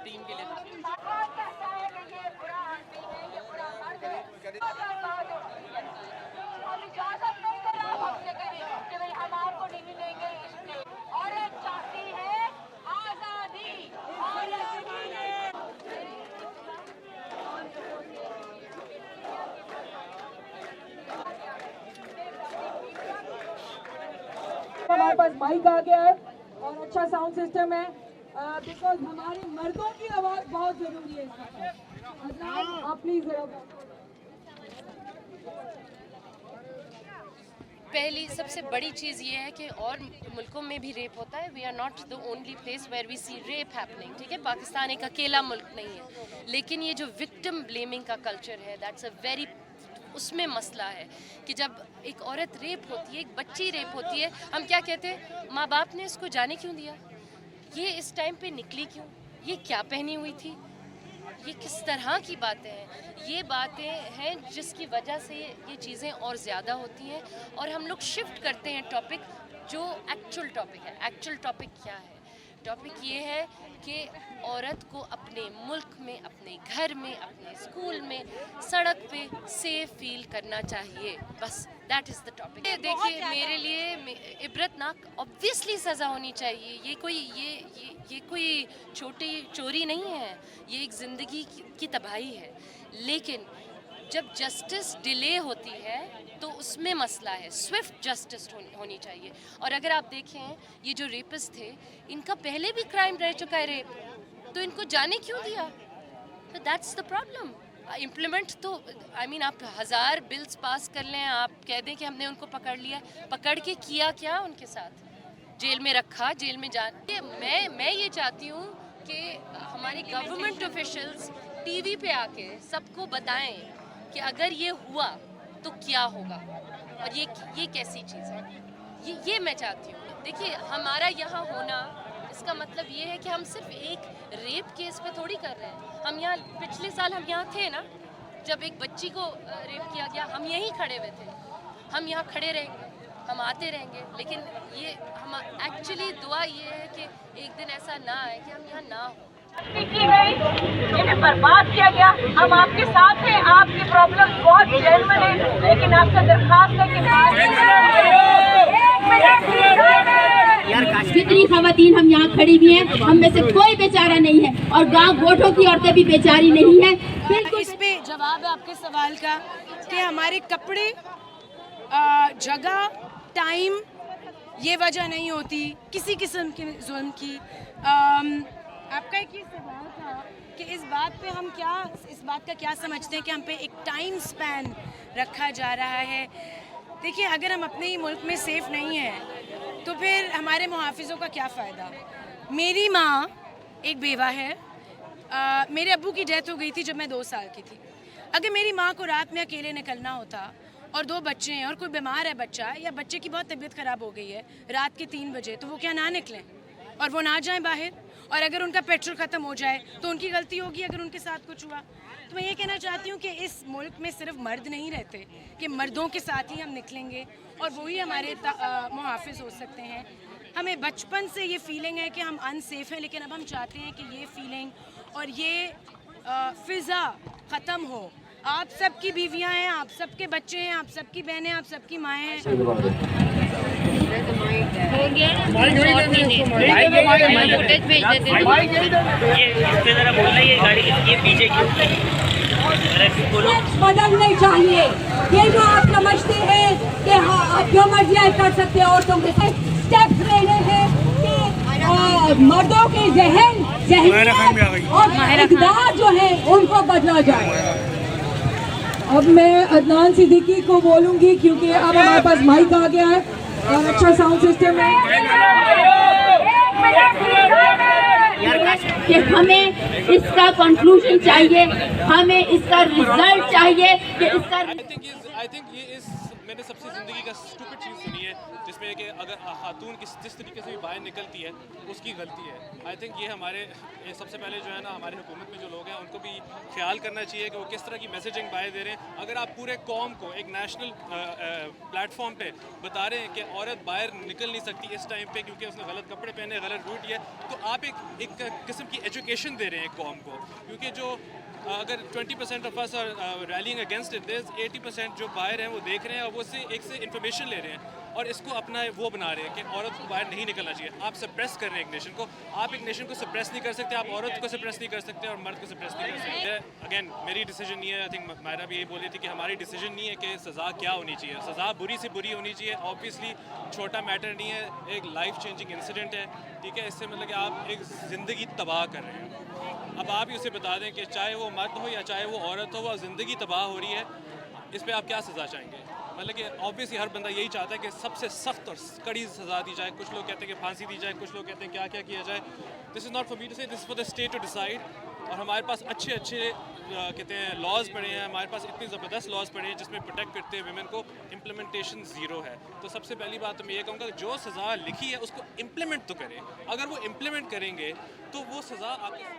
Team के लिए। हमारे पास माइक आ गया है और अच्छा साउंड सिस्टम है, बिकॉज हमारे मर्दों की आवाज बहुत जरूरी है इसमें। आप प्लीज पहली सबसे बड़ी चीज़ ये है कि और मुल्कों में भी रेप होता है। We are not the only place where we see rape happening, ठीक है। पाकिस्तान एक अकेला मुल्क नहीं है, लेकिन ये जो विक्टिम ब्लेमिंग का कल्चर है, दैट्स अ वेरी, उसमें मसला है कि जब एक औरत रेप होती है, एक बच्ची रेप होती है, हम क्या कहते हैं, माँ बाप ने इसको जाने क्यों दिया, ये इस टाइम पे निकली क्यों, ये क्या पहनी हुई थी, ये किस तरह की बातें हैं, ये बातें हैं जिसकी वजह से ये चीज़ें और ज़्यादा होती हैं। और हम लोग शिफ्ट करते हैं टॉपिक, जो एक्चुअल टॉपिक है। एक्चुअल टॉपिक क्या है? टॉपिक ये है कि औरत को अपने मुल्क में, अपने घर में, अपने स्कूल में, सड़क पे सेफ फील करना चाहिए, बस दैट इज़ द टॉपिक। देखिए, मेरे लिए इबरतनाक ऑब्वियसली सज़ा होनी चाहिए। ये कोई छोटी चोरी नहीं है, ये एक ज़िंदगी की तबाही है। लेकिन जब जस्टिस डिले होती है तो उसमें मसला है। स्विफ्ट जस्टिस होनी चाहिए। और अगर आप देखें, ये जो रेपिस्ट थे, इनका पहले भी क्राइम रह चुका है रेप, तो इनको जाने क्यों दिया? तो दैट्स द प्रॉब्लम। इम्प्लीमेंट तो आप 1000 बिल्स पास कर लें, आप कह दें कि हमने उनको पकड़ लिया, पकड़ के किया क्या उनके साथ? जेल में रखा, जेल में मैं ये चाहती हूँ कि हमारे गवर्नमेंट ऑफिशियल्स टीवी पे आके सबको बताएं कि अगर ये हुआ तो क्या होगा, और ये कैसी चीज़ है, ये मैं चाहती हूँ। देखिए, हमारा यहाँ होना, इसका मतलब ये है कि हम सिर्फ एक रेप केस पे थोड़ी कर रहे हैं। हम यहाँ पिछले साल हम यहाँ थे ना, जब एक बच्ची को रेप किया गया, हम यहीं खड़े हुए थे। हम यहाँ खड़े रहेंगे, हम आते रहेंगे, लेकिन ये हम एक्चुअली दुआ ये है कि एक दिन ऐसा ना आए कि हम यहाँ ना हो। की गई, इन्हें बर्बाद किया गया। हम आपके साथ हैं, आपकी प्रॉब्लम बहुत जेन्युइन है, लेकिन आपका दरखास्त है कि जितनी खवातीन हम यहाँ खड़ी हुई हैं, हम में से कोई बेचारा नहीं है, और गांव गोठों की औरतें भी बेचारी नहीं है। बिल्कुल, इस पे जवाब है आपके सवाल का कि हमारे कपड़े, जगह, टाइम, ये वजह नहीं होती किसी किस्म के जुल्म की। आपका एक ये सवाल था कि इस बात का क्या समझते हैं कि हम पे एक टाइम स्पैन रखा जा रहा है। देखिए, अगर हम अपने ही मुल्क में सेफ नहीं हैं तो फिर हमारे मुहाफिजों का क्या फ़ायदा। मेरी माँ एक बेवा है, मेरे अब्बू की डेथ हो गई थी जब मैं 2 साल की थी। अगर मेरी माँ को रात में अकेले निकलना होता और 2 बच्चे हैं और कोई बीमार है बच्चा, या बच्चे की बहुत तबीयत ख़राब हो गई है रात के 3 बजे, तो वो क्या ना निकलें और वो ना जाएं बाहर? और अगर उनका पेट्रोल ख़त्म हो जाए तो उनकी गलती होगी अगर उनके साथ कुछ हुआ। तो मैं ये कहना चाहती हूँ कि इस मुल्क में सिर्फ मर्द नहीं रहते, कि मर्दों के साथ ही हम निकलेंगे और वही हमारे मुहाफिज हो सकते हैं। हमें बचपन से ये फीलिंग है कि हम अनसेफ हैं, लेकिन अब हम चाहते हैं कि ये फीलिंग और ये फ़िज़ा ख़त्म हो। आप सबकी बीवियां हैं, आप सबके बच्चे हैं, आप सबकी बहनें, आप सबकी माएँ हैं। बदलने चाहिए। ये जो आप समझते हैं कि हाँ आप जो मर्जी कर सकते हो, औरतों के साथ स्टेप्स लेने हैं कि मर्दों के जहनियत और इक़दार जो है उनको बदला जाए। अब मैं अदनान सिद्दीकी को बोलूंगी, क्योंकि अब हमारे पास माइक आ गया है और अच्छा साउंड सिस्टम है। कि हमें इसका कंक्लूजन चाहिए, हमें इसका रिजल्ट चाहिए कि इसका I think he is मैंने सबसे ज़िंदगी का स्टूपिड चीज़ सुनी है जिसमें कि अगर खातून जिस तरीके से भी बाहर निकलती है उसकी गलती है। आई थिंक ये सबसे पहले जो है ना हमारी हुकूमत में जो लोग हैं उनको भी ख्याल करना चाहिए कि वो किस तरह की मैसेजिंग बाहर दे रहे हैं। अगर आप पूरे कौम को एक नेशनल प्लेटफॉर्म पे बता रहे हैं कि औरत बाहर निकल नहीं सकती इस टाइम पे क्योंकि उसने गलत कपड़े पहने, गलत रूट लिया, तो आप एक किस्म की एजुकेशन दे रहे हैं कौम को। क्योंकि जो अगर 20% of us are railing against it, 80% जो बाहर हैं वो देख रहे हैं और वो एक से इन्फॉर्मेशन ले रहे हैं और इसको अपना वो बना रहे हैं कि औरत को बाहर नहीं निकलना चाहिए। आप सप्रेस कर रहे हैं एक नेशन को, आप एक नेशन को सप्रेस नहीं कर सकते, आप औरत को सप्रेस नहीं कर सकते और मर्द को सप्रेस नहीं कर सकते। अगेन मेरी डिसीजन नहीं है, आई थिंक मायरा भी यही बोली थी कि हमारी डिसीजन नहीं है कि सज़ा क्या होनी चाहिए। सज़ा बुरी से बुरी होनी चाहिए, ऑब्वियसली छोटा मैटर नहीं है, एक लाइफ चेंजिंग इंसिडेंट है, ठीक है। इससे मतलब कि आप एक ज़िंदगी तबाह कर रहे हैं। अब आप ही उसे बता दें कि चाहे वो मर्द हो या चाहे वो औरत हो, वो ज़िंदगी तबाह हो रही है, इस पर आप क्या सज़ा चाहेंगे? मतलब कि ऑब्वियसली हर बंदा यही चाहता है कि सबसे सख्त और कड़ी सज़ा दी जाए। कुछ लोग कहते हैं कि फांसी दी जाए, कुछ लोग कहते हैं क्या क्या किया जाए। This is not for me to say, this is for the state to decide. और हमारे पास अच्छे कहते हैं लॉज पड़े हैं, हमारे पास इतनी ज़बरदस्त लॉज पड़े हैं जिसमें प्रोटेक्ट करते हैं वुमेन को। इम्प्लीमेंटेशन ज़ीरो है। तो सबसे पहली बात तो मैं ये कहूँगा कि जो सज़ा लिखी है उसको इम्प्लीमेंट तो करें। अगर वो इम्प्लीमेंट करेंगे तो वो सज़ा आपको यार